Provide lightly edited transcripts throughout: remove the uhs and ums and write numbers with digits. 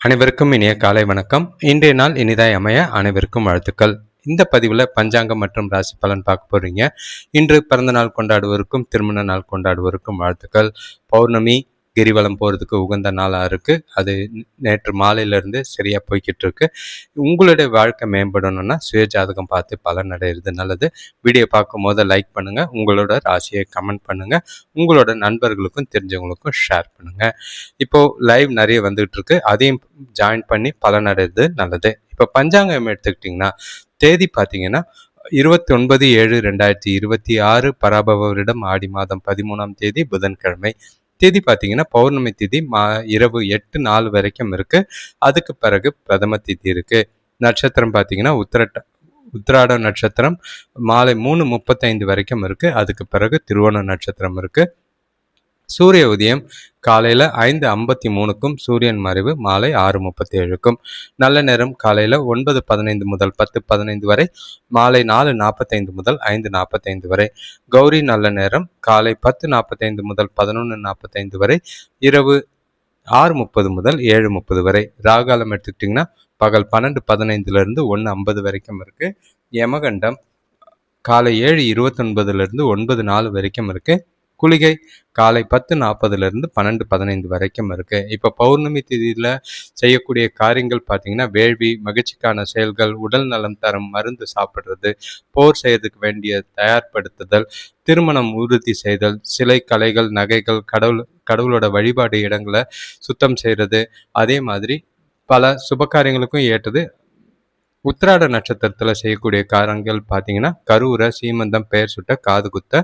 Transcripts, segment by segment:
அனைவருக்கும் இனிய காலை வணக்கம். இன்றைய நாள் இனிதாய் அமைய அனைவருக்கும் வாழ்த்துக்கள். இந்த பதிவில் பஞ்சாங்கம் மற்றும் ராசி பலன் பார்க்க போறீங்க. இன்று பிறந்த நாள் கொண்டாடுவோருக்கும் திருமண நாள் கொண்டாடுவோருக்கும் வாழ்த்துக்கள். பௌர்ணமி கிரிவலம் போகிறதுக்கு உகந்த நாளாக இருக்குது. அது நேற்று மாலையிலேருந்து சரியாக போய்கிட்டு இருக்கு. உங்களுடைய வாழ்க்கை மேம்படணும்னா சுய ஜாதகம் பார்த்து பலன் அடைகிறது நல்லது. வீடியோ பார்க்கும் போது லைக் பண்ணுங்கள், உங்களோட ராசியை கமெண்ட் பண்ணுங்கள், உங்களோட நண்பர்களுக்கும் தெரிஞ்சவங்களுக்கும் ஷேர் பண்ணுங்கள். இப்போது லைவ் நிறைய வந்துகிட்டு இருக்கு, அதையும் ஜாயின் பண்ணி பலன் அடைகிறது நல்லது. இப்போ பஞ்சாங்கம் எடுத்துக்கிட்டிங்கன்னா தேதி பார்த்தீங்கன்னா 29/7/2026 பராபவ வருடம் ஆடி மாதம் 13ஆம் தேதி புதன்கிழமை. தேதி பார்த்தீங்கன்னா பௌர்ணமி திதி இரவு 8:04 வரைக்கும் இருக்கு. அதுக்கு பிறகு பிரதம திதி இருக்கு. நட்சத்திரம் பார்த்தீங்கன்னா உத்திராட நட்சத்திரம் மாலை 3:35 வரைக்கும் இருக்கு. அதுக்கு பிறகு திருவோண நட்சத்திரம் இருக்கு. சூரிய உதயம் காலையில் 5:53க்கும் சூரியன் மறைவு மாலை 6:37க்கும். நல்ல நேரம் காலையில் 9:15 முதல் 10:15 வரை, மாலை 4:45 முதல் 5:45 வரை. கௌரி நல்ல நேரம் காலை 10:45 முதல் 11:45 வரை, இரவு 6:30 முதல் 7:30 வரை. ராகாலம் எடுத்துக்கிட்டிங்கன்னா பகல் 12:15 1:50 வரைக்கும் இருக்குது. யமகண்டம் காலை 7:29 9:04 வரைக்கும் இருக்குது. குளிகை காலை 10:40 12:15 வரைக்கும் இருக்கு. இப்போ பௌர்ணமி திதியில் செய்யக்கூடிய காரியங்கள் பார்த்தீங்கன்னா வேள்வி, மகிழ்ச்சிக்கான செயல்கள், உடல் நலம் தரும் மருந்து சாப்பிட்றது, போர் செய்யறதுக்கு வேண்டிய தயார்படுத்துதல், திருமணம் உறுதி செய்தல், சிலை கலைகள், நகைகள், கடவுளோட வழிபாடு இடங்களை சுத்தம் செய்கிறது. அதே மாதிரி பல சுபகாரியங்களுக்கும் ஏற்றது. உத்திராட நட்சத்திரத்தில் செய்யக்கூடிய காரியங்கள் பார்த்தீங்கன்னா கருவுரை, சீமந்தம், பெயர் சுட்ட, காது குத்த,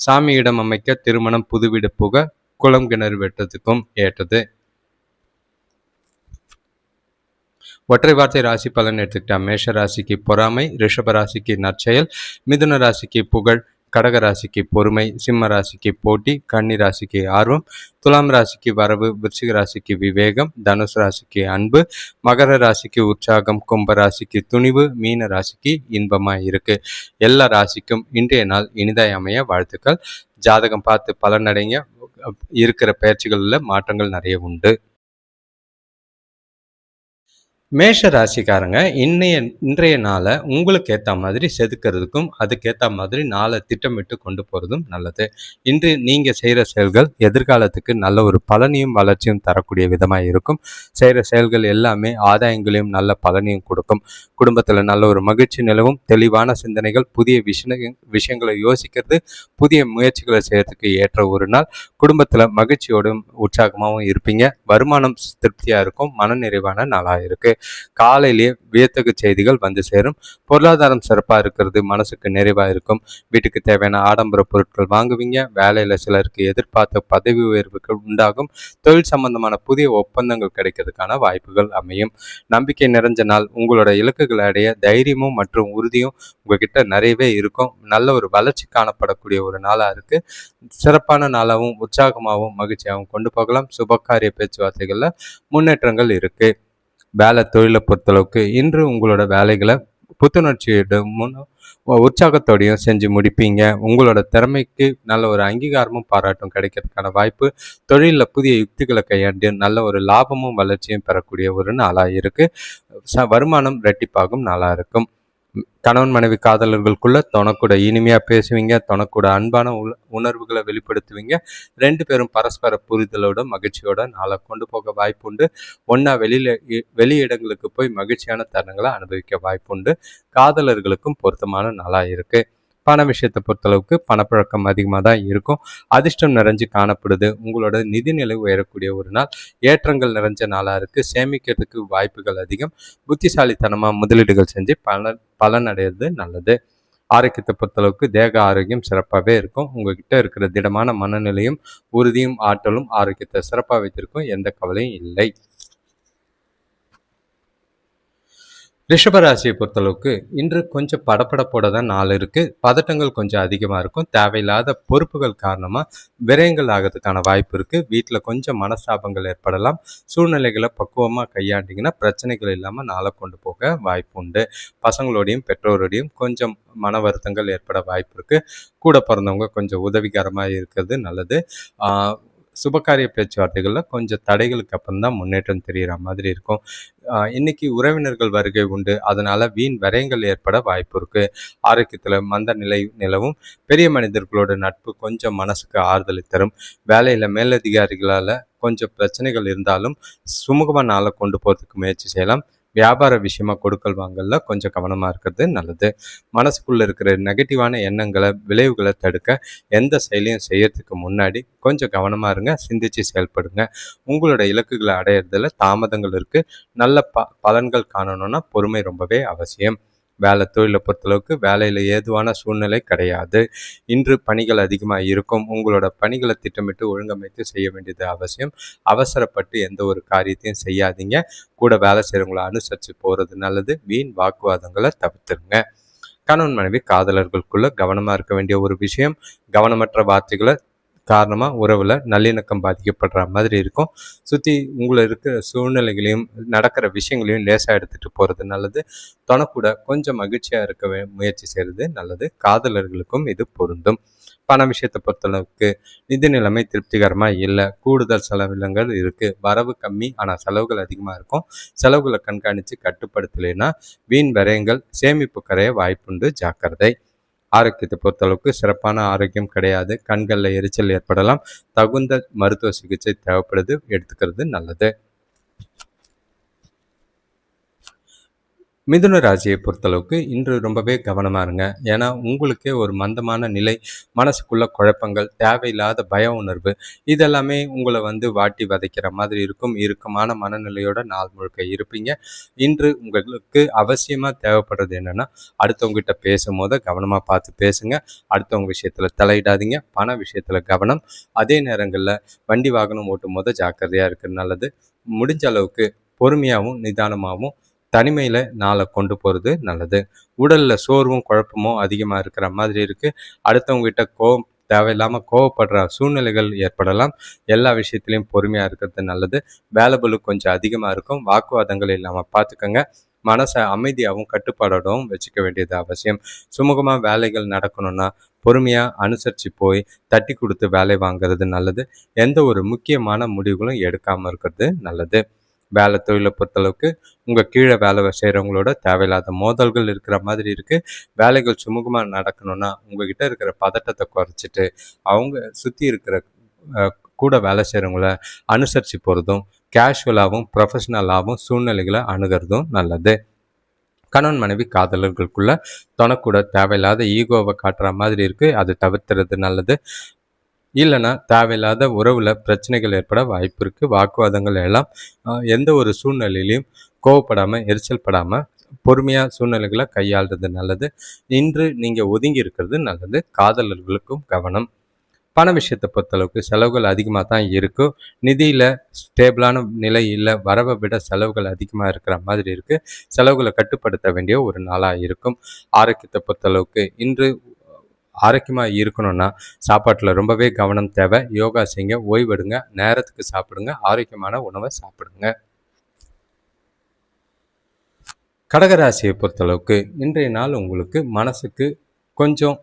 சாமியிடம் அமைக்க, திருமணம், புது வீடு புக, குளம் கிணறு வெட்டுறதுக்கும் ஏற்றது. ஒற்றை வார்த்தை ராசி பலன் எடுத்துக்கிட்டா மேஷ ராசிக்கு பொறாமை, ரிஷப ராசிக்கு நற்செயல், மிதுன ராசிக்கு புகழ், கடக ராசிக்கு பொறுமை, சிம்ம ராசிக்கு போட்டி, கன்னி ராசிக்கு ஆர்வம், துலாம் ராசிக்கு வரவு, விருச்சிக ராசிக்கு விவேகம், தனுசு ராசிக்கு அன்பு, மகர ராசிக்கு உற்சாகம், கும்ப ராசிக்கு துணிவு, மீன ராசிக்கு இன்பமாய் இருக்கு. எல்லா ராசிக்கும் இன்றைய நாள் இனிதாய் அமைய வாழ்த்துக்கள். ஜாதகம் பார்த்து பலனடைங்க. இருக்கிற பயிற்சிகளில் மாற்றங்கள் நிறைய உண்டு. மேஷ ராசிக்காரங்க இன்றைய நாளை உங்களுக்கு ஏற்ற மாதிரி செதுக்கிறதுக்கும் அதுக்கேற்ற மாதிரி நாளை திட்டமிட்டு கொண்டு போகிறதும் நல்லது. இன்று நீங்கள் செய்கிற செயல்கள் எதிர்காலத்துக்கு நல்ல ஒரு பலனையும் வளர்ச்சியும் தரக்கூடிய விதமாக இருக்கும். செய்கிற செயல்கள் எல்லாமே ஆதாயங்களையும் நல்ல பலனையும் கொடுக்கும். குடும்பத்தில் நல்ல ஒரு மகிழ்ச்சி நிலவும். தெளிவான சிந்தனைகள், புதிய விஷயங்களை யோசிக்கிறது, புதிய முயற்சிகளை செய்யறதுக்கு ஏற்ற ஒரு நாள். குடும்பத்தில் மகிழ்ச்சியோடும் உற்சாகமாகவும் இருப்பீங்க. வருமானம் திருப்தியாக இருக்கும். மனநிறைவான நாளாக இருக்குது. காலையிலேயே வியத்தகு செய்திகள் வந்து சேரும். பொருளாதாரம் சிறப்பாக இருக்கிறது, மனசுக்கு நிறைவாக இருக்கும். வீட்டுக்கு தேவையான ஆடம்பர பொருட்கள் வாங்குவீங்க. வேலையில் சிலருக்கு எதிர்பார்த்த பதவி உயர்வுகள் உண்டாகும். தொழில் சம்பந்தமான புதிய ஒப்பந்தங்கள் கிடைக்கிறதுக்கான வாய்ப்புகள் அமையும். நம்பிக்கை நிறைஞ்ச நாள். உங்களோட இலக்குகளை அடைய தைரியமும் மற்றும் உறுதியும் உங்ககிட்ட நிறையவே இருக்கும். நல்ல ஒரு வளர்ச்சி காணப்படக்கூடிய ஒரு நாளாக இருக்குது. சிறப்பான நாளாகவும் உற்சாகமாகவும் மகிழ்ச்சியாகவும் கொண்டு போகலாம். சுபகாரிய பேச்சுவார்த்தைகளில் முன்னேற்றங்கள் இருக்குது. வேலை தொழிலை பொறுத்தளவுக்கு இன்று உங்களோட வேலைகளை புத்துணர்ச்சியிடும் உற்சாகத்தோடையும் செஞ்சு முடிப்பீங்க. உங்களோட திறமைக்கு நல்ல ஒரு அங்கீகாரமும் பாராட்டும் கிடைக்கிறதுக்கான வாய்ப்பு. தொழிலில் புதிய யுக்திகளை கையாண்டு நல்ல ஒரு லாபமும் வளர்ச்சியும் பெறக்கூடிய ஒரு நாளாக இருக்குது. வருமானம் இரட்டிப்பாகும் நாளாக இருக்கும். கணவன் மனைவி காதலர்களுக்குள்ள தொணக்கூட இனிமையாக பேசுவீங்க. தொணக்கூட அன்பான உணர்வுகளை வெளிப்படுத்துவீங்க. 2 பேரும் பரஸ்பர புரிதலோட மகிழ்ச்சியோட நாளை கொண்டு போக வாய்ப்புண்டு. ஒன்றா வெளி இடங்களுக்கு போய் மகிழ்ச்சியான தருணங்களை அனுபவிக்க வாய்ப்புண்டு. காதலர்களுக்கும் பொருத்தமான நாளாக இருக்குது. பண விஷயத்தை பொறுத்தளவுக்கு பணப்பழக்கம் அதிகமாக தான் இருக்கும். அதிர்ஷ்டம் நிறைஞ்சு காணப்படுது. உங்களோட நிதிநிலை உயரக்கூடிய ஒரு நாள். ஏற்றங்கள் நிறைஞ்ச நாளாக இருக்குது. சேமிக்கிறதுக்கு வாய்ப்புகள் அதிகம். புத்திசாலித்தனமாக முதலீடுகள் செஞ்சு பலன் அடைகிறது நல்லது. ஆரோக்கியத்தை பொறுத்தளவுக்கு தேக ஆரோக்கியம் சிறப்பாகவே இருக்கும். உங்ககிட்ட இருக்கிற திடமான மனநிலையும் உறுதியும் ஆற்றலும் ஆரோக்கியத்தை சிறப்பாக வைத்திருக்கும். எந்த கவலையும் இல்லை. ரிஷபராசியை பொறுத்தளவுக்கு இன்று கொஞ்சம் படப்படப்போட தான் நாள் இருக்குது. பதட்டங்கள் கொஞ்சம் அதிகமாக இருக்கும். தேவையில்லாத பொறுப்புகள் காரணமாக விரயங்கள் ஆகிறதுக்கான வாய்ப்பு இருக்குது. வீட்டில் கொஞ்சம் மனஸ்தாபங்கள் ஏற்படலாம். சூழ்நிலைகளை பக்குவமாக கையாண்டிங்கன்னா பிரச்சனைகள் இல்லாமல் நாளை கொண்டு போக வாய்ப்பு உண்டு. பசங்களோடையும் பெற்றோரோடையும் கொஞ்சம் மன வருத்தங்கள் ஏற்பட வாய்ப்பு இருக்குது. கூட பிறந்தவங்க கொஞ்சம் உதவிகரமாக இருக்கிறது நல்லது. சுபகாரிய பேச்சுவார்த்தைகளில் கொஞ்சம் தடைகளுக்கு அப்புறம் தான் முன்னேற்றம் தெரிகிற மாதிரி இருக்கும். இன்னைக்கு உறவினர்கள் வருகை உண்டு. அதனால் வீண் விரயங்கள் ஏற்பட வாய்ப்பு இருக்குது. ஆரோக்கியத்தில் மந்த நிலை நிலவும். பெரிய மனிதர்களோட நட்பு கொஞ்சம் மனசுக்கு ஆறுதலை தரும். வேலையில் மேலதிகாரிகளால் கொஞ்சம் பிரச்சனைகள் இருந்தாலும் சுமூகமாக நாளை கொண்டு போகிறதுக்கு முயற்சி செய்யலாம். வியாபார விஷயமா கொடுக்கல் வாங்கல கொஞ்சம் கவனமாக இருக்கிறது நல்லது. மனசுக்குள்ளே இருக்கிற நெகட்டிவான எண்ணங்களை விளைவுகளை தடுக்க எந்த செயலையும் செய்யறதுக்கு முன்னாடி கொஞ்சம் கவனமாக இருங்க, சிந்திச்சு செயல்படுங்க. உங்களோட இலக்குகளை அடையிறதுல தாமதங்கள் இருக்குது. நல்ல பலன்கள் காணணும்னா பொறுமை ரொம்பவே அவசியம். வேலை தொழிலை பொறுத்தளவுக்கு வேலையில் ஏதுவான சூழ்நிலை கிடையாது. இன்று பணிகள் அதிகமாக இருக்கும். உங்களோட பணிகளை திட்டமிட்டு ஒழுங்கமைத்து செய்ய வேண்டியது அவசியம். அவசரப்பட்டு எந்த ஒரு காரியத்தையும் செய்யாதீங்க. கூட வேலை செய்கிறவங்கள அனுசரித்து போகிறது நல்லது. வீண் வாக்குவாதங்களை தவிர்த்துருங்க. கணவன் மனைவி காதலர்களுக்குள்ள கவனமாக இருக்க வேண்டிய ஒரு விஷயம், கவனமற்ற வார்த்தைகளை காரணமாக உறவில் நல்லிணக்கம் பாதிக்கப்படுற மாதிரி இருக்கும். சுற்றி உங்களை இருக்கிற சூழ்நிலைகளையும் நடக்கிற விஷயங்களையும் லேசாக எடுத்துகிட்டு போகிறது நல்லது. தொணக்கூட கொஞ்சம் மகிழ்ச்சியாக இருக்க முயற்சி செய்கிறது நல்லது. காதலர்களுக்கும் இது பொருந்தும். பண விஷயத்தை பொறுத்தளவுக்கு நிதி நிலைமை திருப்திகரமாக இல்லை. கூடுதல் செலவினங்கள் இருக்குது. வரவு கம்மி, ஆனால் செலவுகள் அதிகமாக இருக்கும். செலவுகளை கண்காணித்து கட்டுப்படுத்தலைன்னா வீண் விரயங்கள் சேமிப்பு கரைய வாய்ப்புண்டு, ஜாக்கிரதை. ஆரோக்கியத்தை பொறுத்தளவுக்கு சிறப்பான ஆரோக்கியம் கிடையாது. கண்களில் எரிச்சல் ஏற்படலாம். தகுந்த மருத்துவ சிகிச்சை தேவைப்படுது, எடுத்துக்கிறது நல்லது. மிதுன ராசியை பொறுத்தளவுக்கு இன்று ரொம்பவே கவனமாக இருங்க. ஏன்னா உங்களுக்கே ஒரு மந்தமான நிலை, மனசுக்குள்ள குழப்பங்கள், தேவையில்லாத பய உணர்வு, இதெல்லாமே உங்களை வாட்டி வதைக்கிற மாதிரி இருக்கும். இறுக்கமான மனநிலையோட நாள் முழுக்க இருப்பீங்க. இன்று உங்களுக்கு அவசியமாக தேவைப்படுறது என்னென்னா, அடுத்தவங்ககிட்ட பேசும்போது கவனமாக பார்த்து பேசுங்க. அடுத்தவங்க விஷயத்தில் தலையிடாதீங்க. பண விஷயத்தில் கவனம். அதே நேரங்களில் வண்டி வாகனம் ஓட்டும் போது ஜாக்கிரதையாக இருக்கிறது நல்லது. முடிஞ்ச அளவுக்கு பொறுமையாகவும் நிதானமாகவும் தனிமையில் நாளை கொண்டு போகிறது நல்லது. உடலில் சோர்வும் குழப்பமும் அதிகமாக இருக்கிற மாதிரி இருக்குது. அடுத்தவங்ககிட்ட தேவையில்லாமல் கோவப்படுற சூழ்நிலைகள் ஏற்படலாம். எல்லா விஷயத்துலையும் பொறுமையாக இருக்கிறது நல்லது. வேலைபளு கொஞ்சம் அதிகமாக இருக்கும். வாக்குவாதங்கள் இல்லாமல் பார்த்துக்கோங்க. மனசை அமைதியாகவும் கட்டுப்பாடோடவும் வச்சுக்க வேண்டியது அவசியம். சுமூகமாக வேலைகள் நடக்கணும்னா பொறுமையாக அனுசரித்து போய் தட்டி கொடுத்து வேலை வாங்கிறது நல்லது. எந்த ஒரு முக்கியமான முடிவுகளும் எடுக்காமல் இருக்கிறது நல்லது. வேலை தொழிலை பொறுத்தளவுக்கு உங்கள் கீழே வேலை செய்கிறவங்களோட தேவையில்லாத மோதல்கள் இருக்கிற மாதிரி இருக்குது. வேலைகள் சுமூகமாக நடக்கணும்னா உங்ககிட்ட இருக்கிற பதட்டத்தை குறைச்சிட்டு அவங்க சுற்றி இருக்கிற கூட வேலை செய்கிறவங்கள அனுசரித்து போகிறதும், கேஷுவலாகவும் ப்ரொஃபஷ்னலாகவும் சூழ்நிலைகளை அணுகிறதும் நல்லது. கணவன் மனைவி காதலர்களுக்குள்ள தொணக்கூட தேவையில்லாத ஈகோவை காட்டுற மாதிரி இருக்குது. அது தவிர்த்துறது நல்லது. இல்லைன்னா தேவையில்லாத உறவில் பிரச்சனைகள் ஏற்பட வாய்ப்பு இருக்குது. வாக்குவாதங்கள் எல்லாம் எந்த ஒரு சூழ்நிலையிலையும் கோவப்படாமல், எரிச்சல் படாமல் பொறுமையாக சூழ்நிலைகளை கையாளுறது நல்லது. இன்று நீங்கள் ஒதுங்கி இருக்கிறது நல்லது. காதலர்களுக்கும் கவனம். பண விஷயத்தை பொறுத்தளவுக்கு செலவுகள் அதிகமாக தான் இருக்கும். நிதியில் ஸ்டேபிளான நிலை இல்லை. வரவை விட செலவுகள் அதிகமாக இருக்கிற மாதிரி இருக்குது. செலவுகளை கட்டுப்படுத்த வேண்டிய ஒரு நாளாக இருக்கும். ஆரோக்கியத்தை பொறுத்தளவுக்கு இன்று ஆரோக்கியமாக இருக்கணும்னா சாப்பாட்டில் ரொம்பவே கவனம் தேவை. யோகா செய்யுங்க, ஓய்வெடுங்க, நேரத்துக்கு சாப்பிடுங்க, ஆரோக்கியமான உணவை சாப்பிடுங்க. கடகராசியை பொறுத்தளவுக்கு இன்றைய நாள் உங்களுக்கு மனசுக்கு கொஞ்சம்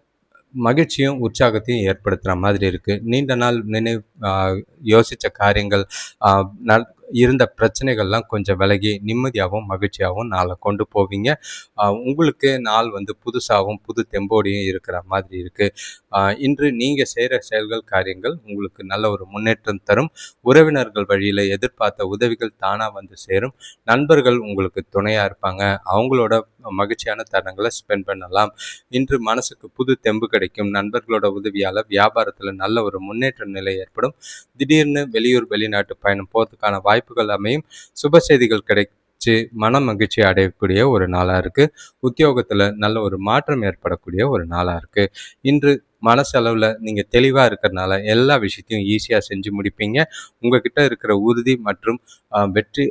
மகிழ்ச்சியும் உற்சாகத்தையும் ஏற்படுத்துகிற மாதிரி இருக்குது. நீண்ட நாள் யோசித்த காரியங்கள், இருந்த பிரச்சனைகள்லாம் கொஞ்சம் விலகி நிம்மதியாகவும் மகிழ்ச்சியாகவும் நாளை கொண்டு போவீங்க. உங்களுக்கு நாள் புதுசாகவும் புது தெம்போடையும் இருக்கிற மாதிரி இருக்குது. இன்று நீங்கள் செய்கிற செயல்கள், காரியங்கள் உங்களுக்கு நல்ல ஒரு முன்னேற்றம் தரும். உறவினர்கள் வழியில் எதிர்பார்த்த உதவிகள் தானாக சேரும். நண்பர்கள் உங்களுக்கு துணையாக இருப்பாங்க. அவங்களோட மகிழ்ச்சியான தருணங்களை ஸ்பெண்ட் பண்ணலாம். இன்று மனசுக்கு புது தெம்பு கிடைக்கும். நண்பர்களோட உதவியால் வியாபாரத்தில் நல்ல ஒரு முன்னேற்ற நிலை ஏற்படும். திடீர்னு வெளியூர் வெளிநாட்டு பயணம் போகிறதுக்கான வாய்ப்புகள் அமையும். சுப செய்திகள் கிடைச்சி மன மகிழ்ச்சி அடையக்கூடிய ஒரு நாளாக இருக்குது. உத்தியோகத்தில் நல்ல ஒரு மாற்றம் ஏற்படக்கூடிய ஒரு நாளாக இருக்குது. இன்று மனசளவில் நீங்கள் தெளிவாக இருக்கிறதுனால எல்லா விஷயத்தையும் ஈஸியாக செஞ்சு முடிப்பீங்க. உங்ககிட்ட இருக்கிற உறுதி மற்றும் வெற்றி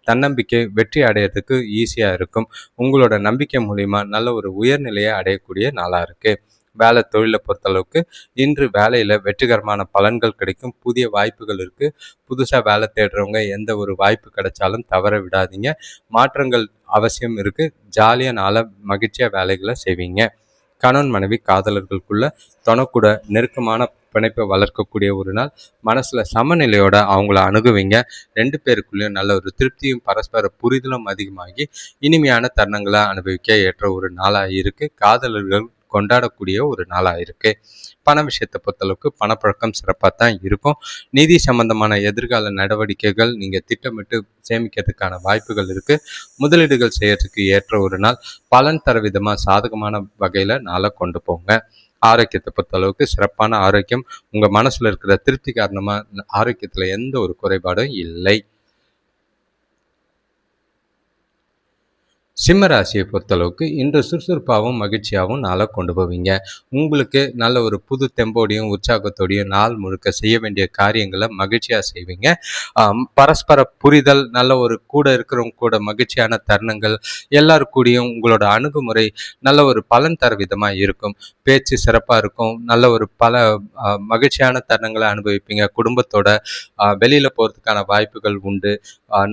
தன்னம்பிக்கை வெற்றி அடையிறதுக்கு ஈஸியாக இருக்கும். உங்களோட நம்பிக்கை மூலிமா நல்ல ஒரு உயர்நிலையை அடையக்கூடிய நாளாக இருக்குது. வேலை தொழிலை பொறுத்தளவுக்கு இன்று வேலையில் வெற்றிகரமான பலன்கள் கிடைக்கும். புதிய வாய்ப்புகள் இருக்குது. புதுசாக வேலை தேடுறவங்க எந்த ஒரு வாய்ப்பு கிடைச்சாலும் தவற விடாதீங்க. மாற்றங்கள் அவசியம் இருக்குது. ஜாலியாக நாளை மகிழ்ச்சியாக வேலைகளை செய்வீங்க. கணவன் மனைவி காதலர்களுக்குள்ள தொணக்கூட நெருக்கமான பிணைப்பை வளர்க்கக்கூடிய ஒரு நாள். மனசுல சமநிலையோட அவங்கள அணுகுவீங்க. 2 பேருக்குள்ளேயும் நல்ல ஒரு திருப்தியும் பரஸ்பர புரிதலும் அதிகமாகி இனிமையான தருணங்களை அனுபவிக்க ஏற்ற ஒரு நாளாக இருக்கு. காதலர்கள் கொண்டாடக்கூடிய ஒரு நாளாக இருக்கு. பண விஷயத்தை பொறுத்தளவுக்கு பணப்பழக்கம் சிறப்பாக தான் இருக்கும். நிதி சம்பந்தமான எதிர்கால நடவடிக்கைகள் நீங்கள் திட்டமிட்டு சேமிக்கிறதுக்கான வாய்ப்புகள் இருக்குது. முதலீடுகள் செய்யறதுக்கு ஏற்ற ஒரு நாள். பலன் தர விதமாக சாதகமான வகையில் நாளை கொண்டு போங்க. ஆரோக்கியத்தை பொறுத்தளவுக்கு சிறப்பான ஆரோக்கியம். உங்கள் மனசில் இருக்கிற திருப்தி காரணமாக ஆரோக்கியத்தில் எந்த ஒரு குறைபாடும் இல்லை. சிம்ம ராசியை பொறுத்தளவுக்கு இன்று சுறுசுறுப்பாகவும் மகிழ்ச்சியாகவும் நாளை கொண்டு போவீங்க. உங்களுக்கு நல்ல ஒரு புது தெம்போடையும் உற்சாகத்தோடையும் நாள் முழுக்க செய்ய வேண்டிய காரியங்களை மகிழ்ச்சியாக செய்வீங்க. பரஸ்பர புரிதல், நல்ல ஒரு கூட இருக்கிறவங்க கூட மகிழ்ச்சியான தருணங்கள், எல்லாரு கூடயும் உங்களோட அணுகுமுறை நல்ல ஒரு பலன் தர விதமாக இருக்கும். பேச்சு சிறப்பாக இருக்கும். நல்ல ஒரு பல மகிழ்ச்சியான தருணங்களை அனுபவிப்பீங்க. குடும்பத்தோட வெளியில் போகிறதுக்கான வாய்ப்புகள் உண்டு.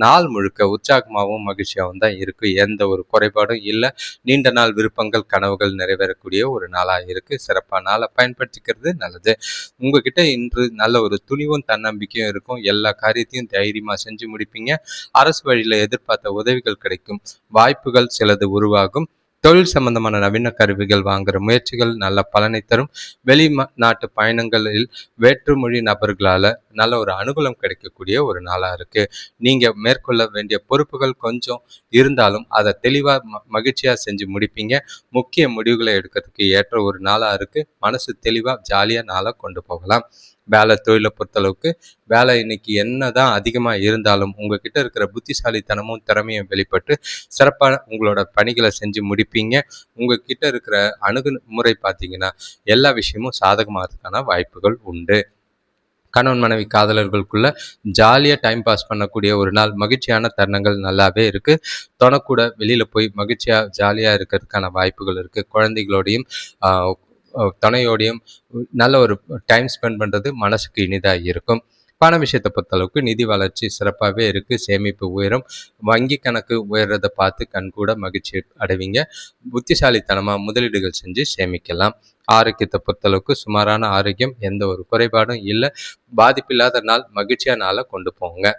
நாள் முழுக்க உற்சாகமாகவும் மகிழ்ச்சியாகவும் தான் இருக்குது. எந்த ஒரு குறைபாடும் இல்லை. நீண்ட நாள் விருப்பங்கள் கனவுகள் நிறைவேறக்கூடிய ஒரு நாளாக இருக்குது. சிறப்பான நாளை பயன்படுத்திக்கிறது நல்லது. உங்ககிட்ட இன்று நல்ல ஒரு துணிவும் தன்னம்பிக்கையும் இருக்கும். எல்லா காரியத்தையும் தைரியமாக செஞ்சு முடிப்பீங்க. அரசு வழியில் எதிர்பார்த்த உதவிகள் கிடைக்கும். வாய்ப்புகள் சிலது உருவாகும். தொழில் சம்பந்தமான நவீன கருவிகள் வாங்குற முயற்சிகள் நல்ல பலனை தரும். நாட்டு பயணங்களில் வேற்றுமொழி நபர்களால் நல்ல ஒரு அனுகூலம் கிடைக்கக்கூடிய ஒரு நாளாக இருக்குது. நீங்கள் மேற்கொள்ள வேண்டிய பொறுப்புகள் கொஞ்சம் இருந்தாலும் அதை தெளிவாக மகிழ்ச்சியாக செஞ்சு முடிப்பீங்க. முக்கிய முடிவுகளை எடுக்கிறதுக்கு ஏற்ற ஒரு நாளாக இருக்குது. மனசு தெளிவாக ஜாலியாக நாளாக கொண்டு போகலாம். வேலை தொழிலை பொறுத்தளவுக்கு வேலை இன்னைக்கு என்னதான் அதிகமாக இருந்தாலும் உங்ககிட்ட இருக்கிற புத்திசாலித்தனமும் திறமையும் வெளிப்பட்டு சிறப்பான உங்களோட பணிகளை செஞ்சு முடிப்பீங்க. உங்ககிட்ட இருக்கிற அணுகுமுறை பார்த்தீங்கன்னா எல்லா விஷயமும் சாதகமாகிறதுக்கான வாய்ப்புகள் உண்டு. கணவன் மனைவி காதலர்களுக்குள்ள ஜாலியாக டைம் பாஸ் பண்ணக்கூடிய ஒரு நாள். மகிழ்ச்சியான தருணங்கள் நல்லாவே இருக்குது. தொணக்கூட வெளியில் போய் மகிழ்ச்சியாக ஜாலியாக இருக்கிறதுக்கான வாய்ப்புகள் இருக்குது. குழந்தைகளோடையும் துணையோடையும் நல்ல ஒரு டைம் ஸ்பெண்ட் பண்ணுறது மனசுக்கு இனிதாக இருக்கும். பண விஷயத்தை பொறுத்தளவுக்கு நிதி வளர்ச்சி சிறப்பாகவே இருக்குது. சேமிப்பு உயரும். வங்கி கணக்கு உயர்றதை பார்த்து கண்கூட மகிழ்ச்சி அடைவீங்க. புத்திசாலித்தனமாக முதலீடுகள் செஞ்சு சேமிக்கலாம். ஆரோக்கியத்தை பொறுத்தளவுக்கு சுமாரான ஆரோக்கியம். எந்த ஒரு குறைபாடும் இல்லை. பாதிப்பில்லாத நாள். மகிழ்ச்சியான நாளை கொண்டு போங்க.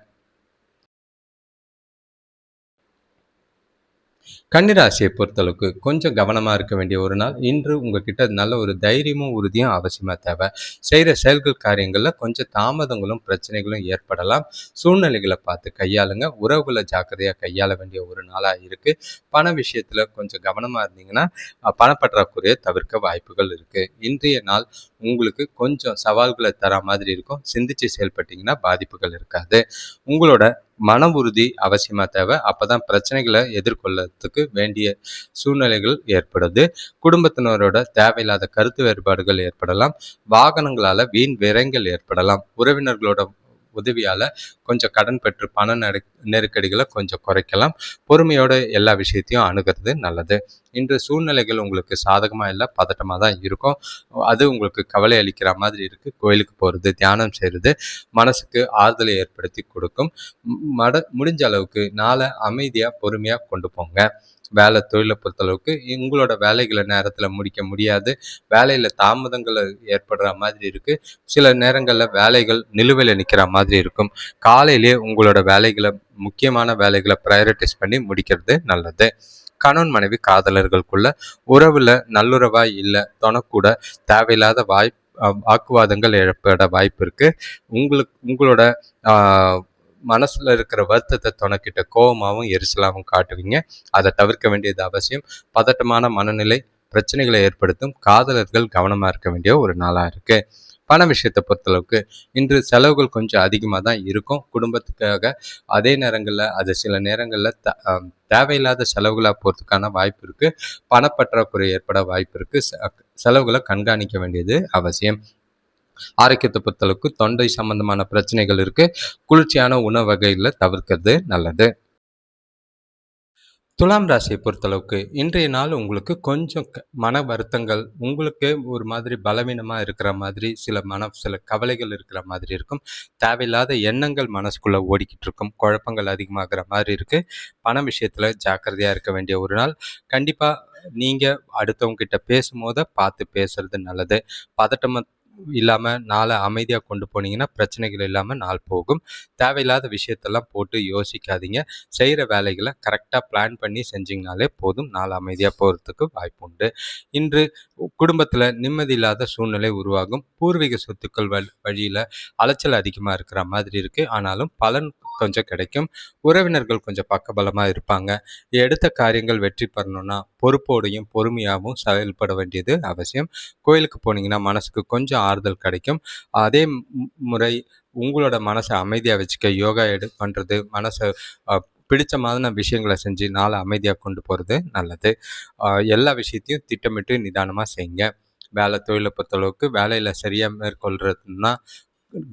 கன்னிராசியை பொறுத்தளவுக்கு கொஞ்சம் கவனமாக இருக்க வேண்டிய ஒரு நாள். இன்று உங்ககிட்ட நல்ல ஒரு தைரியமும் உறுதியும் அவசியமாக தேவை. செய்கிற செயல்கள் காரியங்களில் கொஞ்சம் தாமதங்களும் பிரச்சனைகளும் ஏற்படலாம். சூழ்நிலைகளை பார்த்து கையாளுங்க. உறவுகளை ஜாக்கிரதையாக கையாள வேண்டிய ஒரு நாளாக இருக்குது. பண விஷயத்தில் கொஞ்சம் கவனமாக இருந்தீங்கன்னா பணப்பற்றாக்குறையை தவிர்க்க வாய்ப்புகள் இருக்குது. இன்றைய நாள் உங்களுக்கு கொஞ்சம் சவால்களை தர மாதிரி இருக்கும். சிந்திச்சு செயல்பட்டீங்கன்னா பாதிப்புகள் இருக்காது. உங்களோட மன உறுதி அவசியமாக தேவை. அப்போ தான் பிரச்சனைகளை எதிர்கொள்ளறதுக்கு வேண்டிய சூழ்நிலைகள் ஏற்படுது. குடும்பத்தினரோட தேவையில்லாத கருத்து வேறுபாடுகள் ஏற்படலாம். வாகனங்களால் வீண் விரயங்கள் ஏற்படலாம். உறவினர்களோட உதவியால் கொஞ்சம் கடன் பெற்று பண நெருக்கடிகளை கொஞ்சம் குறைக்கலாம். பொறுமையோட எல்லா விஷயத்தையும் அணுகிறது நல்லது. இன்று சூழ்நிலைகள் உங்களுக்கு சாதகமாக இல்லை, பதட்டமாக தான் இருக்கும். அது உங்களுக்கு கவலை அளிக்கிற மாதிரி இருக்குது. கோயிலுக்கு போகிறது, தியானம் செய்கிறது மனசுக்கு ஆறுதலை ஏற்படுத்தி கொடுக்கும். முடிஞ்ச அளவுக்கு நாளை அமைதியாக பொறுமையாக கொண்டு போங்க. வேலை தொழிலை பொறுத்தளவுக்கு உங்களோட வேலைகளை நேரத்தில் முடிக்க முடியாது. வேலையில் தாமதங்கள் ஏற்படுற மாதிரி இருக்குது. சில நேரங்களில் வேலைகள் நிலுவையில் நிற்கிற மாதிரி இருக்கும். காலையிலேயே உங்களோட வேலைகளை முக்கியமான வேலைகளை ப்ரையாரிட்டைஸ் பண்ணி முடிக்கிறது நல்லது. கணவன் மனைவி காதலர்களுக்குள்ள உறவுல நல்லுறவா இல்லை, தொணக்கூட தேவையில்லாத வாக்குவாதங்கள் ஏற்பட வாய்ப்பு இருக்கு. உங்களோட மனசுல இருக்கிற வருத்தத்தை துணைக்கிட்ட கோபமாகவும் எரிச்சலாகவும் காட்டுவீங்க. அதை தவிர்க்க வேண்டியது அவசியம். பதட்டமான மனநிலை பிரச்சனைகளை ஏற்படுத்தும். காதலர்கள் கவனமாக இருக்க வேண்டிய ஒரு நாளாக இருக்கு. பண விஷயத்தை பொறுத்தளவுக்கு இன்று செலவுகள் கொஞ்சம் அதிகமாக தான் இருக்கும் குடும்பத்துக்காக. அதே நேரங்களில் அது சில நேரங்களில் தேவையில்லாத செலவுகளாக போகிறதுக்கான வாய்ப்பு இருக்குது. பணப்பற்றாக்குறை ஏற்பட வாய்ப்பு இருக்குது. செலவுகளை கண்காணிக்க வேண்டியது அவசியம். ஆரோக்கியத்தை பொறுத்தளவுக்கு தொண்டை சம்பந்தமான பிரச்சனைகள் இருக்கு. குளிர்ச்சியான உணவு வகைகளை தவிர்க்கிறது நல்லது. துலாம் ராசியை பொறுத்தளவுக்கு இன்றைய நாள் உங்களுக்கு கொஞ்சம் மன வருத்தங்கள், உங்களுக்கு ஒரு மாதிரி பலவீனமாக இருக்கிற மாதிரி சில கவலைகள் இருக்கிற மாதிரி இருக்கும். தேவையில்லாத எண்ணங்கள் மனசுக்குள்ளே ஓடிக்கிட்டு இருக்கும். குழப்பங்கள் அதிகமாகிற மாதிரி இருக்குது. பண விஷயத்தில் ஜாக்கிரதையாக இருக்க வேண்டிய ஒரு நாள். கண்டிப்பாக நீங்கள் அடுத்தவங்க கிட்ட பேசும்போது பார்த்து பேசுறது நல்லது. பதட்டமாக இல்லாமல் நாளை அமைதியாக கொண்டு போனீங்கன்னா பிரச்சனைகள் இல்லாமல் நாள் போகும். தேவையில்லாத விஷயத்தெல்லாம் போட்டு யோசிக்காதீங்க. செய்கிற வேலைகளை கரெக்டாக பிளான் பண்ணி செஞ்சிங்கனாலே போதும். நாள் அமைதியாக போகிறதுக்கு வாய்ப்பு உண்டு. இன்று குடும்பத்தில் நிம்மதி இல்லாத சூழ்நிலை உருவாகும். பூர்வீக சொத்துக்கள் வழியில் அலைச்சல் அதிகமாக இருக்கிற மாதிரி இருக்குது. ஆனாலும் பலன் கொஞ்சம் கிடைக்கும். உறவினர்கள் கொஞ்சம் பக்கபலமாக இருப்பாங்க. எடுத்த காரியங்கள் வெற்றி பெறணும்னா பொறுப்போடையும் பொறுமையாகவும் செயல்பட வேண்டியது அவசியம். கோயிலுக்கு போனீங்கன்னா மனசுக்கு கொஞ்சம் ஆறுதல் கிடைக்கும். அதே முறை உங்களோட மனசை அமைதியாக வச்சுக்க யோகா பண்ணுறது, மனசை பிடிச்சமான விஷயங்களை செஞ்சு நாளை அமைதியாக கொண்டு போகிறது நல்லது. எல்லா விஷயத்தையும் திட்டமிட்டு நிதானமாக செய்யுங்க. வேலை தொழிலை பொறுத்தளவுக்கு வேலையில் சரியாக மேற்கொள்கிறதுனா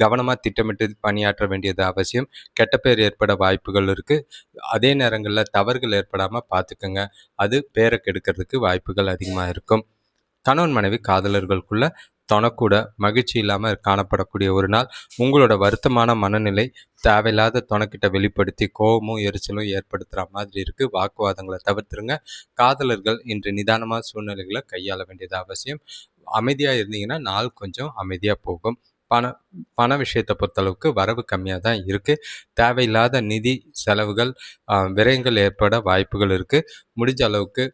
கவனமாக திட்டமிட்டு பணியாற்ற வேண்டியது அவசியம். கெட்ட பேர் ஏற்பட வாய்ப்புகள் இருக்குது. அதே நேரங்களில் தவறுகள் ஏற்படாமல் பார்த்துக்கோங்க. அது பேரை கெடுக்கிறதுக்கு வாய்ப்புகள் அதிகமாக இருக்கும். கணவன் மனைவி காதலர்களுக்குள்ள தொணக்கூட மகிழ்ச்சி இல்லாமல் காணப்படக்கூடிய ஒரு நாள். உங்களோட வருத்தமான மனநிலை தேவையில்லாத தொணக்கிட்ட வெளிப்படுத்தி கோபமும் எரிச்சலும் ஏற்படுத்துகிற மாதிரி இருக்குது. வாக்குவாதங்களை தவிர்த்துருங்க. காதலர்கள் இன்று நிதானமான சூழ்நிலைகளை கையாள வேண்டியது அவசியம். அமைதியாக இருந்தீங்கன்னா நாள் கொஞ்சம் அமைதியாக போகும். பண விஷயத்தை பொறுத்தளவுக்கு வரவு கம்மியாக தான் இருக்குது. தேவையில்லாத நிதி செலவுகள், விரயங்கள் ஏற்பட வாய்ப்புகள் இருக்குது. முடிஞ்ச அளவுக்கு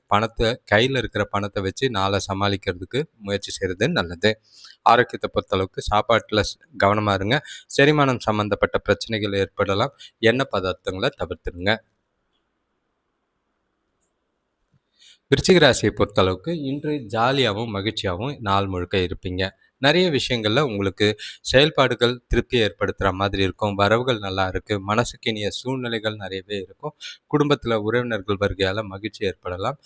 கையில் இருக்கிற பணத்தை வச்சு நாளை சமாளிக்கிறதுக்கு முயற்சி செய்கிறது நல்லது. ஆரோக்கியத்தை பொறுத்தளவுக்கு சாப்பாட்டில் கவனமாக இருங்க. செரிமானம் சம்மந்தப்பட்ட பிரச்சனைகள் ஏற்படலாம். எண்ணெய் பதார்த்தங்களை தவிர்த்துருங்க. விருச்சிக ராசியை பொறுத்தளவுக்கு இன்று ஜாலியாகவும் மகிழ்ச்சியாகவும் நாள் முழுக்க இருப்பீங்க. நிறைய விஷயங்களில் உங்களுக்கு செயல்பாடுகள் திருப்தியை ஏற்படுத்துகிற மாதிரி இருக்கும். வரவுகள் நல்லா இருக்குது. மனசுக்கு இனிய சூழ்நிலைகள் நிறையவே இருக்கும். குடும்பத்தில் உறவினர்கள் வருகையால் மகிழ்ச்சி ஏற்படலாம்.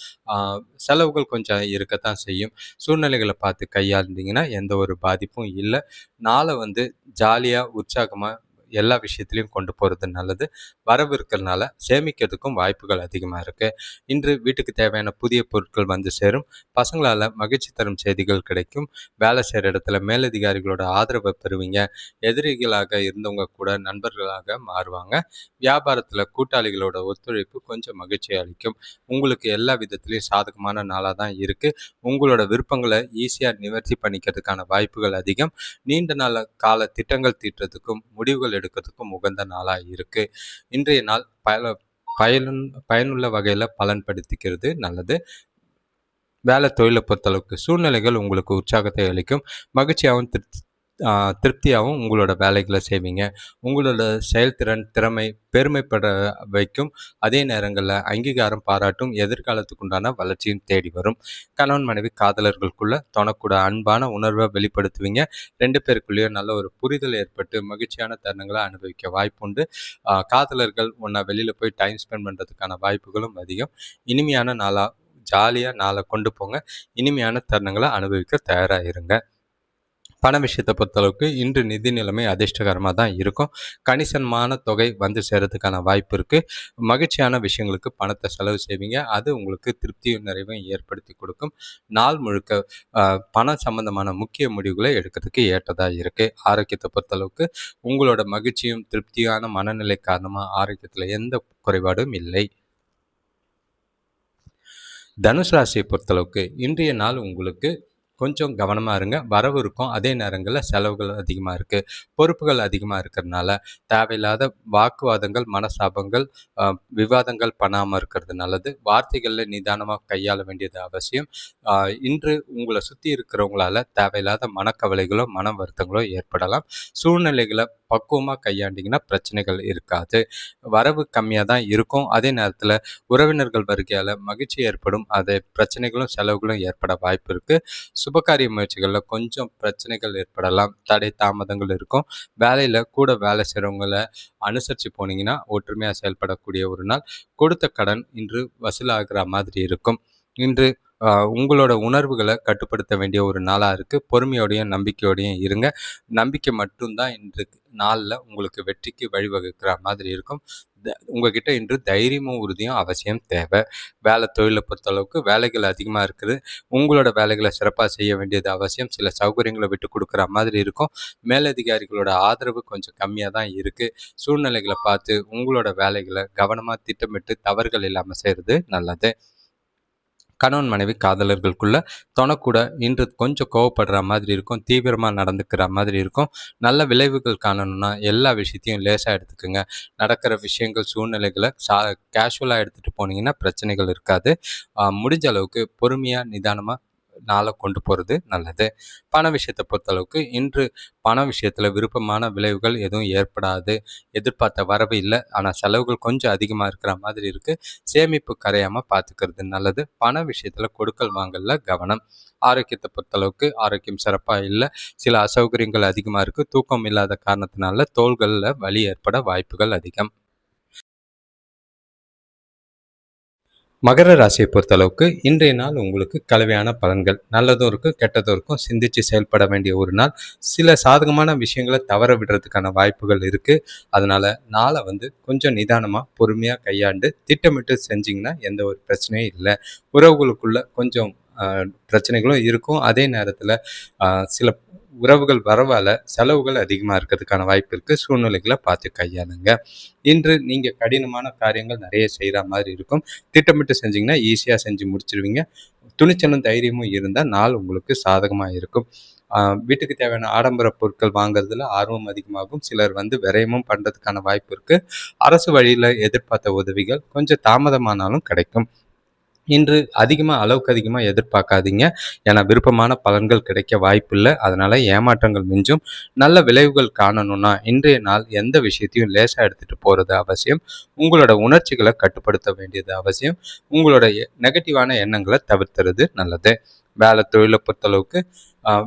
செலவுகள் கொஞ்சம் இருக்கத்தான் செய்யும். சூழ்நிலைகளை பார்த்து கையாண்டிங்கன்னா எந்த ஒரு பாதிப்பும் இல்லை. நாளை ஜாலியாக உற்சாகமாக எல்லா விஷயத்துலையும் கொண்டு போகிறது நல்லது. வரவு இருக்கிறதுனால சேமிக்கிறதுக்கும் வாய்ப்புகள் அதிகமாக இருக்குது. இன்று வீட்டுக்கு தேவையான புதிய பொருட்கள் சேரும். பசங்களால் மகிழ்ச்சி தரும் செய்திகள் கிடைக்கும். வேலை செய்கிற இடத்துல மேலதிகாரிகளோட ஆதரவை பெறுவீங்க. எதிரிகளாக இருந்தவங்க கூட நண்பர்களாக மாறுவாங்க. வியாபாரத்தில் கூட்டாளிகளோட ஒத்துழைப்பு கொஞ்சம் மகிழ்ச்சி அளிக்கும். உங்களுக்கு எல்லா விதத்துலேயும் சாதகமான நாளாக தான் இருக்குது. உங்களோட விருப்பங்களை ஈஸியாக நிவர்த்தி பண்ணிக்கிறதுக்கான வாய்ப்புகள் அதிகம். நீண்ட நாள் கால திட்டங்கள் தீட்டுறதுக்கும் முடிவுகள் எடுக்கிறதுக்கும் உகந்த நாளாக இருக்குது. இன்றைய நாள் பயனுள்ள வகையில் பலன்படுத்திக்கிறது நல்லது. வேலை தொழிலை பொறுத்தளவுக்கு சூழ்நிலைகள் உங்களுக்கு உற்சாகத்தை அளிக்கும். மகிழ்ச்சியாகவும் திருப்தியாகவும் உங்களோட வேலைகளை செய்வீங்க. உங்களோட செயல்திறன் திறமை பெருமைப்பட வைக்கும். அதே நேரங்களில் அங்கீகாரம் பாராட்டும். எதிர்காலத்துக்கு உண்டான வளர்ச்சியும் தேடி வரும். கணவன் மனைவி காதலர்களுக்குள்ள தொணக்கூட அன்பான உணர்வை வெளிப்படுத்துவீங்க. 2 பேருக்குள்ளேயும் நல்ல ஒரு புரிதல் ஏற்பட்டு மகிழ்ச்சியான தருணங்களை அனுபவிக்க வாய்ப்புண்டு. காதலர்கள் ஒன்றா வெளியில் போய் டைம் ஸ்பெண்ட் பண்ணுறதுக்கான வாய்ப்புகளும் அதிகம். இனிமையான நாளாக ஜாலியாக நாளை கொண்டு போங்க. இனிமையான தருணங்களை அனுபவிக்க தயாராக இருங்க. பண விஷயத்தை பொறுத்தளவுக்கு இன்று நிதி நிலைமை அதிர்ஷ்டகரமாக தான் இருக்கும். கணிசமான தொகை சேர்றதுக்கான வாய்ப்பு இருக்குது. மகிழ்ச்சியான விஷயங்களுக்கு பணத்தை செலவு செய்வீங்க. அது உங்களுக்கு திருப்தியும் நிறைவும் ஏற்படுத்தி கொடுக்கும். நாள் முழுக்க பணம் சம்பந்தமான முக்கிய முடிவுகளை எடுக்கிறதுக்கு ஏற்றதாக இருக்குது. ஆரோக்கியத்தை பொறுத்தளவுக்கு உங்களோட மகிழ்ச்சியும் திருப்தியான மனநிலை காரணமாக ஆரோக்கியத்தில் எந்த குறைபாடும் இல்லை. தனுசு ராசியை பொறுத்தளவுக்கு இன்றைய நாள் உங்களுக்கு கொஞ்சம் கவனமாக இருங்க. வரவு இருக்கும். அதே நேரங்களில் செலவுகள் அதிகமாக இருக்குது. பொறுப்புகள் அதிகமாக இருக்கிறதுனால தேவையில்லாத வாக்குவாதங்கள், மனசாபங்கள், விவாதங்கள் பண்ணாமல் இருக்கிறது நல்லது. வார்த்தைகளில் நிதானமாக கையாள வேண்டியது அவசியம். இன்று உங்களை சுற்றி இருக்கிறவங்களால தேவையில்லாத மனக்கவலைகளோ மன வருத்தங்களோ ஏற்படலாம். சூழ்நிலைகளை பக்குவமாக கையாண்டிங்கன்னா பிரச்சனைகள் இருக்காது. வரவு கம்மியாக தான் இருக்கும். அதே நேரத்தில் உறவினர்கள் வருகையால் மகிழ்ச்சி ஏற்படும். அதே பிரச்சனைகளும் செலவுகளும் ஏற்பட வாய்ப்பு இருக்குது. சுபகாரிய முயற்சிகளில் கொஞ்சம் பிரச்சனைகள் ஏற்படலாம். தடை தாமதங்கள் இருக்கும். வேலையில் கூட வேலை செய்கிறவங்களை அனுசரித்து போனீங்கன்னா ஒற்றுமையாக செயல்படக்கூடிய ஒரு நாள். கொடுத்த கடன் இன்று வசூலாகிற மாதிரி இருக்கும். இன்று உங்களோட உணர்வுகளை கட்டுப்படுத்த வேண்டிய ஒரு நாளாக இருக்குது. பொறுமையோடையும் நம்பிக்கையோடையும் இருங்க. நம்பிக்கை மட்டும்தான் இன்று நாளில் உங்களுக்கு வெற்றிக்கு வழிவகுக்கிற மாதிரி இருக்கும். உங்ககிட்ட இன்று தைரியமும் உறுதியும் அவசியம் தேவை. வேலை தொழிலை பொறுத்தளவுக்கு வேலைகள் அதிகமாக இருக்குது. உங்களோட வேலைகளை சிறப்பாக செய்ய வேண்டியது அவசியம். சில சௌகரியங்களை விட்டு கொடுக்குற மாதிரி இருக்கும். மேலதிகாரிகளோட ஆதரவு கொஞ்சம் கம்மியாக தான் இருக்குது. சூழ்நிலைகளை பார்த்து உங்களோட வேலைகளை கவனமாக திட்டமிட்டு தவறுகள் இல்லாமல் செய்கிறது நல்லது. கணவன் மனைவி காதலர்களுக்குள்ள தொணக்கூட இன்று கொஞ்சம் கோவப்படுற மாதிரி இருக்கும், தீவிரமாக நடந்துக்கிற மாதிரி இருக்கும். நல்ல விளைவுகள் காணணும்னா எல்லா விஷயத்தையும் லேசாக எடுத்துக்கோங்க. நடக்கிற விஷயங்கள் சூழ்நிலைகளை கேஷுவலாக எடுத்துகிட்டு போனீங்கன்னா பிரச்சனைகள் இருக்காது. முடிஞ்ச அளவுக்கு பொறுமையாக நிதானமாக நாளை கொண்டு போகிறது நல்லது. பண விஷயத்தை பொறுத்தளவுக்கு இன்று பண விஷயத்தில் விருப்பமான விளைவுகள் எதுவும் ஏற்படாது. எதிர்பார்த்த வரவு இல்லை, ஆனால் செலவுகள் கொஞ்சம் அதிகமாக இருக்கிற மாதிரி இருக்குது. சேமிப்பு கரையாமல் பார்த்துக்கிறது நல்லது. பண விஷயத்தில் கொடுக்கல் வாங்கல கவனம். ஆரோக்கியத்தை பொறுத்தளவுக்கு ஆரோக்கியம் சிறப்பாக இல்லை, சில அசௌகரியங்கள் அதிகமாக இருக்குது. தூக்கம் இல்லாத காரணத்தினால தோள்களில் வலி ஏற்பட வாய்ப்புகள் அதிகம். மகர ராசியை பொறுத்தளவுக்கு இன்றைய நாள் உங்களுக்கு கலவையான பலன்கள், நல்லதும் இருக்கும் கெட்டதும் இருக்கும். சிந்திச்சு செயல்பட வேண்டிய ஒரு நாள். சில சாதகமான விஷயங்களை தவற விடுறதுக்கான வாய்ப்புகள் இருக்குது. அதனால் நாளை கொஞ்சம் நிதானமாக பொறுமையாக கையாண்டு திட்டமிட்டு செஞ்சிங்கன்னா எந்த ஒரு பிரச்சனையும் இல்லை. உறவுகளுக்குள்ள கொஞ்சம் பிரச்சனைகளும் இருக்கும். அதே நேரத்தில் சில உறவுகள் வரவால செலவுகள் அதிகமாக இருக்கிறதுக்கான வாய்ப்பு இருக்குது. சூழ்நிலைகளை பார்த்து கையாளுங்க. இன்று நீங்கள் கடினமான காரியங்கள் நிறைய செய்கிற மாதிரி இருக்கும். திட்டமிட்டு செஞ்சிங்கன்னா ஈஸியாக செஞ்சு முடிச்சிருவீங்க. துணிச்சலும் தைரியமும் இருந்தால் நாள் உங்களுக்கு சாதகமாக இருக்கும். வீட்டுக்கு தேவையான ஆடம்பர பொருட்கள் வாங்குறதுல ஆர்வம் அதிகமாகும். சிலர் விரயமும் பண்ணுறதுக்கான வாய்ப்பு இருக்குது. அரசு வழியில் எதிர்பார்த்த உதவிகள் கொஞ்சம் தாமதமானாலும் கிடைக்கும். இன்று அளவுக்கு அதிகமாக எதிர்பார்க்காதீங்க. ஏன்னா விருப்பமான பலன்கள் கிடைக்க வாய்ப்பில்லை. அதனால் ஏமாற்றங்கள் மிஞ்சும். நல்ல விளைவுகள் காணணும்னா இன்றைய நாள் எந்த விஷயத்தையும் லேசாக எடுத்துகிட்டு போகிறது அவசியம். உங்களோட உணர்ச்சிகளை கட்டுப்படுத்த வேண்டியது அவசியம். உங்களோட நெகட்டிவான எண்ணங்களை தவிர்த்துறது நல்லது. வேலை தொழிலை பொறுத்தளவுக்கு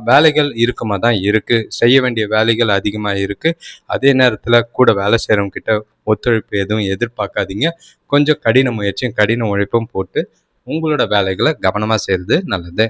வேலைகள் இறுக்கமாக தான் இருக்குது. செய்ய வேண்டிய வேலைகள் அதிகமாக இருக்குது. அதே நேரத்தில் கூட வேலை செய்கிறவங்க கிட்ட ஒத்துழைப்பு எதுவும் எதிர்பார்க்காதீங்க. கொஞ்சம் கடின முயற்சியும் கடின உழைப்பும் போட்டு உங்களோட வேலைகளை கவனமாக செய்கிறது நல்லது.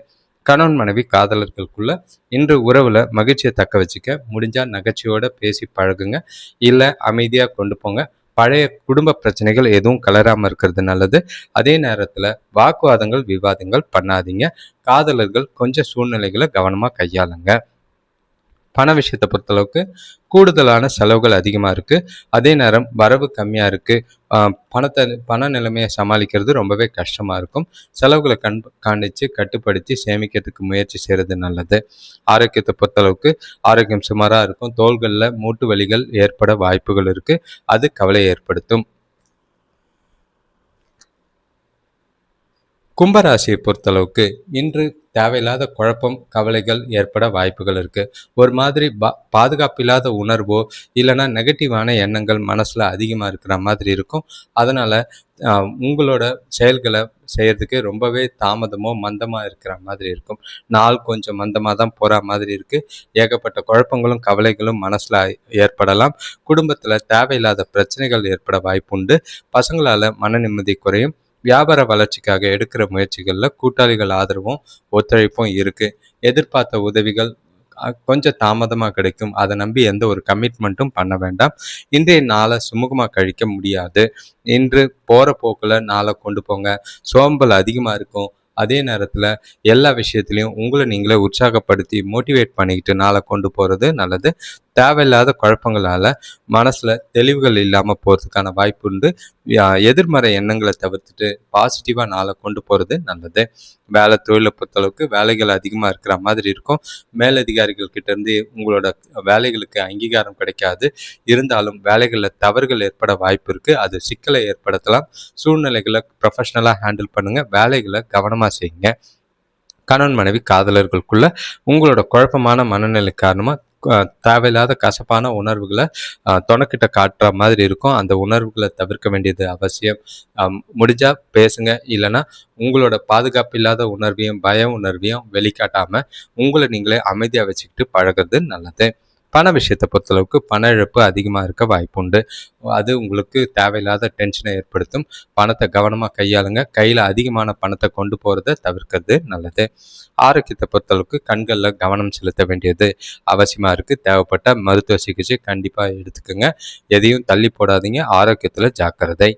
கணவன் மனைவி காதலர்களுக்குள்ள இன்று உறவில் மகிழ்ச்சியை தக்க வச்சுக்க முடிஞ்சால் நகைச்சுவையோட பேசி பழகுங்க. இல்லை அமைதியாக கொண்டு போங்க. பழைய குடும்ப பிரச்சனைகள் எதுவும் கலராமல் இருக்கிறது நல்லது. அதே நேரத்தில் வாக்குவாதங்கள் விவாதங்கள் பண்ணாதீங்க. காதலர்கள் கொஞ்சம் சூழ்நிலைகளை கவனமாக கையாளுங்க. பண விஷயத்தை பொறுத்தளவுக்கு கூடுதலான செலவுகள் அதிகமாக இருக்குது. அதே நேரம் வரவு கம்மியாக இருக்குது. பண நிலைமையை சமாளிக்கிறது ரொம்பவே கஷ்டமாக இருக்கும். செலவுகளை காணிச்சு கட்டுப்படுத்தி சேமிக்கிறதுக்கு முயற்சி செய்கிறது நல்லது. ஆரோக்கியத்தை பொறுத்தளவுக்கு ஆரோக்கியம் சுமாராக இருக்கும். தோள்களில் மூட்டு வலிகள் ஏற்பட வாய்ப்புகள் இருக்குது. அது கவலை ஏற்படுத்தும். கும்பராசியை பொறுத்தளவுக்கு இன்று தேவையில்லாத குழப்பம் கவலைகள் ஏற்பட வாய்ப்புகள் இருக்குது. ஒரு மாதிரி பாதுகாப்பில்லாத உணர்வோ இல்லைன்னா நெகட்டிவான எண்ணங்கள் மனசில் அதிகமாக இருக்கிற மாதிரி இருக்கும். அதனால் உங்களோட செயல்களை செய்கிறதுக்கு ரொம்பவே தாமதமோ மந்தமாக இருக்கிற மாதிரி இருக்கும். நாள் கொஞ்சம் மந்தமாக தான் போகிற மாதிரி இருக்குது. ஏகப்பட்ட குழப்பங்களும் கவலைகளும் மனசில் ஏற்படலாம். குடும்பத்தில் தேவையில்லாத பிரச்சனைகள் ஏற்பட வாய்ப்புண்டு. பசங்களால் மன நிம்மதி குறையும். வியாபார வளர்ச்சிக்காக எடுக்கிற முயற்சிகளில் கூட்டாளிகள் ஆதரவும் ஒத்துழைப்பும் இருக்குது. எதிர்பார்த்த உதவிகள் கொஞ்சம் தாமதமாக கிடைக்கும். அதை நம்பி எந்த ஒரு கமிட்மெண்ட்டும் பண்ண வேண்டாம். இன்றைய நாளை சுமூகமாக கழிக்க முடியாது. இன்று போகிற போக்கில் நாளை கொண்டு போங்க. சோம்பல் அதிகமாக இருக்கும். அதே நேரத்தில் எல்லா விஷயத்துலையும் உங்களை நீங்களே உற்சாகப்படுத்தி மோட்டிவேட் பண்ணிக்கிட்டு நாளை கொண்டு போகிறது நல்லது. தேவையில்லாத குழப்பங்களால் மனசில் தெளிவுகள் இல்லாமல் போகிறதுக்கான வாய்ப்பு உண்டு. எதிர்மறை எண்ணங்களை தவிர்த்துட்டு பாசிட்டிவாக நாளை கொண்டு போகிறது நல்லது. வேலை தொழிலை பொறுத்தளவுக்கு வேலைகள் அதிகமாக இருக்கிற மாதிரி இருக்கும். மேலதிகாரிகள் கிட்டேருந்து உங்களோட வேலைகளுக்கு அங்கீகாரம் கிடைக்காது. இருந்தாலும் வேலைகளில் தவறுகள் ஏற்பட வாய்ப்பு இருக்குது. அது சிக்கலை ஏற்படுத்தலாம். சூழ்நிலைகளை ப்ரொஃபஷ்னலாக ஹேண்டில் பண்ணுங்கள். வேலைகளை கவனமாக செய்யுங்க. கணவன் மனைவி காதலர்களுக்குள்ள உங்களோட குழப்பமான மனநிலை காரணமாக தேவையில்லாத கசப்பான உணர்வுகளை தொணக்கிட்ட காட்டுற மாதிரி இருக்கும். அந்த உணர்வுகளை தவிர்க்க வேண்டியது அவசியம். முடிஞ்சால் பேசுங்க. இல்லைன்னா உங்களோட பாதுகாப்பு இல்லாத உணர்வையும் பய உணர்வையும் வெளிக்காட்டாமல் உங்களை நீங்களே அமைதியாக வச்சுக்கிட்டு பழகிறது நல்லது. பண விஷயத்தை பொறுத்தளவுக்கு பண இழப்பு அதிகமாக இருக்க வாய்ப்புண்டு. அது உங்களுக்கு தேவையில்லாத டென்ஷனை ஏற்படுத்தும். பணத்தை கவனமாக கையாளுங்க. கையில் அதிகமான பணத்தை கொண்டு போகிறத தவிர்க்கிறது நல்லது. ஆரோக்கியத்தை பொறுத்தளவுக்கு கண்களில் கவனம் செலுத்த வேண்டியது அவசியமாக இருக்குது. தேவைப்பட்ட மருத்துவ சிகிச்சை கண்டிப்பாக எடுத்துக்கோங்க. எதையும் தள்ளி போடாதீங்க. ஆரோக்கியத்தில் ஜாக்கிரதை.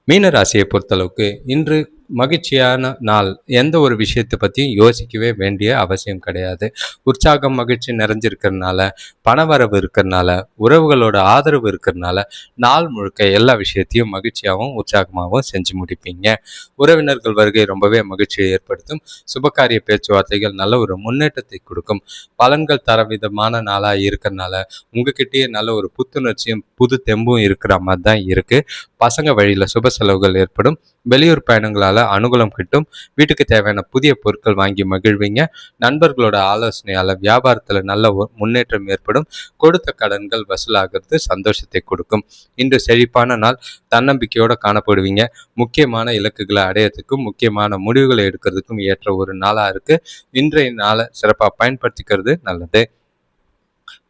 மீன ராசியை பொறுத்தளவுக்கு இன்று மகிழ்ச்சியான நாள். எந்த ஒரு விஷயத்த பத்தியும் யோசிக்கவே வேண்டிய அவசியம் கிடையாது. உற்சாகம், மகிழ்ச்சி நிறைஞ்சிருக்கிறதுனால, பணவரவு இருக்கிறதுனால, உறவுகளோட ஆதரவு இருக்கிறதுனால, நாள் முழுக்க எல்லா விஷயத்தையும் மகிழ்ச்சியாவும், உற்சாகமாவும் செஞ்சு முடிப்பீங்க. உறவினர்கள் வருகை ரொம்பவே மகிழ்ச்சியை ஏற்படுத்தும். சுபகாரிய பேச்சுவார்த்தைகள் நல்ல ஒரு முன்னேற்றத்தை கொடுக்கும். பலன்கள் தர விதமான நாளா இருக்கிறதுனால, உங்ககிட்டயே நல்ல ஒரு புத்துணர்ச்சியும், புது தெம்பும் இருக்கிற மாதிரி தான் இருக்கு. பசங்க வழியில சுப செலவுகள் ஏற்படும். வெளியூர் பயணங்களால அனுகூலம் கிட்டும். வீட்டுக்கு தேவையான புதிய பொருட்கள் வாங்கி மகிழ்வீங்க. நண்பர்களோட ஆலோசனையால வியாபாரத்துல நல்ல முன்னேற்றம் ஏற்படும். கொடுத்த கடன்கள் வசூலாகிறது சந்தோஷத்தை கொடுக்கும். இன்று செழிப்பான நாள். தன்னம்பிக்கையோட காணப்படுவீங்க. முக்கியமான இலக்குகளை அடையறதுக்கும் முக்கியமான முடிவுகளை எடுக்கிறதுக்கும் ஏற்ற ஒரு நாளா இருக்கு. இன்றைய நாளை சிறப்பாக பயன்படுத்திக்கிறது நல்லது.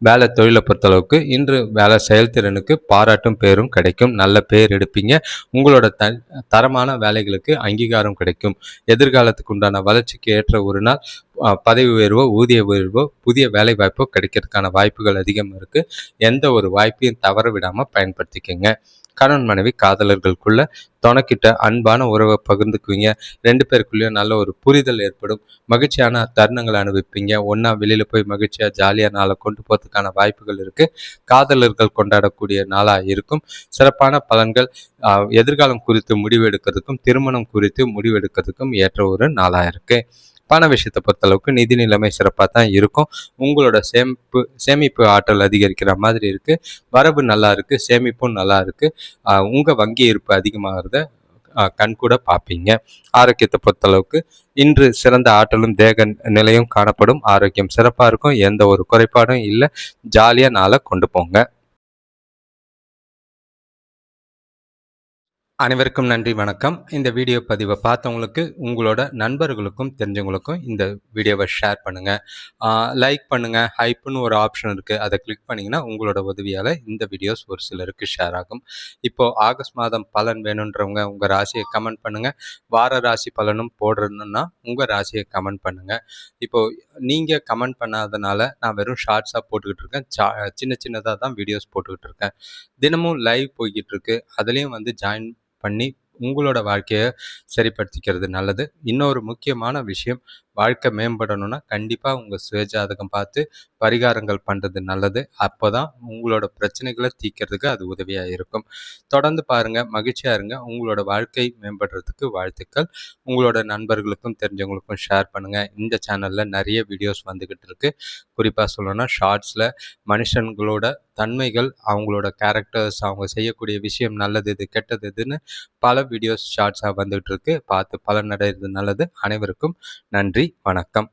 வேலை தொழிலை பொறுத்தளவுக்கு இன்று வேலை செயல்திறனுக்கு பாராட்டும் பேரும் கிடைக்கும். நல்ல பேர் எடுப்பீங்க. உங்களோட தரமான வேலைகளுக்கு அங்கீகாரம் கிடைக்கும். எதிர்காலத்துக்கு உண்டான வளர்ச்சிக்கு ஏற்ற ஒரு நாள். பதவி உயர்வோ, ஊதிய உயர்வோ, புதிய வேலை வாய்ப்போ கிடைக்கிறதுக்கான வாய்ப்புகள் அதிகம் இருக்கு. எந்த ஒரு வாய்ப்பையும் தவற விடாம பயன்படுத்திக்கங்க. கணவன் மனைவி காதலர்களுக்குள்ள துணைக்கிட்ட அன்பான உறவை பகிர்ந்துக்குவீங்க. 2 பேருக்குள்ளேயும் நல்ல ஒரு புரிதல் ஏற்படும். மகிழ்ச்சியான தருணங்களை அனுபவிப்பீங்க. ஒன்றா வெளியில் போய் மகிழ்ச்சியாக ஜாலியாக நாளை கொண்டு போகிறதுக்கான வாய்ப்புகள் இருக்குது. காதலர்கள் கொண்டாடக்கூடிய நாளாக இருக்கும். சிறப்பான பலன்கள். எதிர்காலம் குறித்து முடிவெடுக்கிறதுக்கும் திருமணம் குறித்து முடிவெடுக்கிறதுக்கும் ஏற்ற ஒரு நாளாக இருக்குது. பண விஷயத்தை பொறுத்தளவுக்கு நிதி நிலைமை சிறப்பாக தான் இருக்கும். உங்களோட சேமிப்பு ஆற்றல் அதிகரிக்கிற மாதிரி இருக்குது. வரவு நல்லா இருக்குது, சேமிப்பும் நல்லா இருக்குது. உங்கள் வங்கி இருப்பு அதிகமாகிறத கண்கூட பார்ப்பீங்க. ஆரோக்கியத்தை பொறுத்தளவுக்கு இன்று சிறந்த ஆற்றலும் தேக நிலையும் காணப்படும். ஆரோக்கியம் சிறப்பாக இருக்கும். எந்த ஒரு குறைபாடும் இல்லை. ஜாலியாக நாளை கொண்டு போங்க. அனைவருக்கும் நன்றி, வணக்கம். இந்த வீடியோ பதிவை பார்த்தவங்களுக்கு, உங்களோட நண்பர்களுக்கும் தெரிஞ்சவங்களுக்கும் இந்த வீடியோவை ஷேர் பண்ணுங்கள். லைக் பண்ணுங்கள். ஹைப்புன்னு ஒரு ஆப்ஷன் இருக்குது, அதை கிளிக் பண்ணிங்கன்னா உங்களோட உதவியால் இந்த வீடியோஸ் ஒரு சிலருக்கு ஷேர் ஆகும். இப்போது ஆகஸ்ட் மாதம் பலன் வேணுன்றவங்க உங்கள் ராசியை கமெண்ட் பண்ணுங்கள். வார ராசி பலனும் போடுறதுன்னா உங்கள் ராசியை கமெண்ட் பண்ணுங்கள். இப்போது நீங்கள் கமெண்ட் பண்ணாதனால நான் வெறும் ஷார்ட்ஸாக போட்டுக்கிட்டு இருக்கேன். சின்ன சின்னதாக தான் வீடியோஸ் போட்டுக்கிட்டு இருக்கேன். தினமும் லைவ் போய்கிட்டு இருக்கு. அதுலேயும் ஜாயின் பண்ணி உங்களோட வாழ்க்கையை சரிப்படுத்திக்கிறது நல்லது. இன்னொரு முக்கியமான விஷயம், வாழ்க்கை மேம்படணும்னா கண்டிப்பாக உங்கள் சுயஜாதகம் பார்த்து பரிகாரங்கள் பண்ணுறது நல்லது. அப்போ தான் உங்களோட பிரச்சனைகளை தீர்க்கிறதுக்கு அது உதவியாக இருக்கும். தொடர்ந்து பாருங்கள், மகிழ்ச்சியாக இருங்க. உங்களோட வாழ்க்கை மேம்படுறதுக்கு வாழ்த்துக்கள். உங்களோட நண்பர்களுக்கும் தெரிஞ்சவங்களுக்கும் ஷேர் பண்ணுங்கள். இந்த சேனலில் நிறைய வீடியோஸ் வந்துக்கிட்டு இருக்கு. குறிப்பாக சொல்லணும்னா ஷார்ட்ஸில் மனுஷங்களோட தன்மைகள், அவங்களோட கேரக்டர்ஸ், அவங்க செய்யக்கூடிய விஷயம் நல்லது எது கெட்டது எதுன்னு பல வீடியோஸ் ஷார்ட்ஸாக வந்துகிட்டு இருக்கு. பார்த்து பலனடைகிறது நல்லது. அனைவருக்கும் நன்றி, வணக்கம்.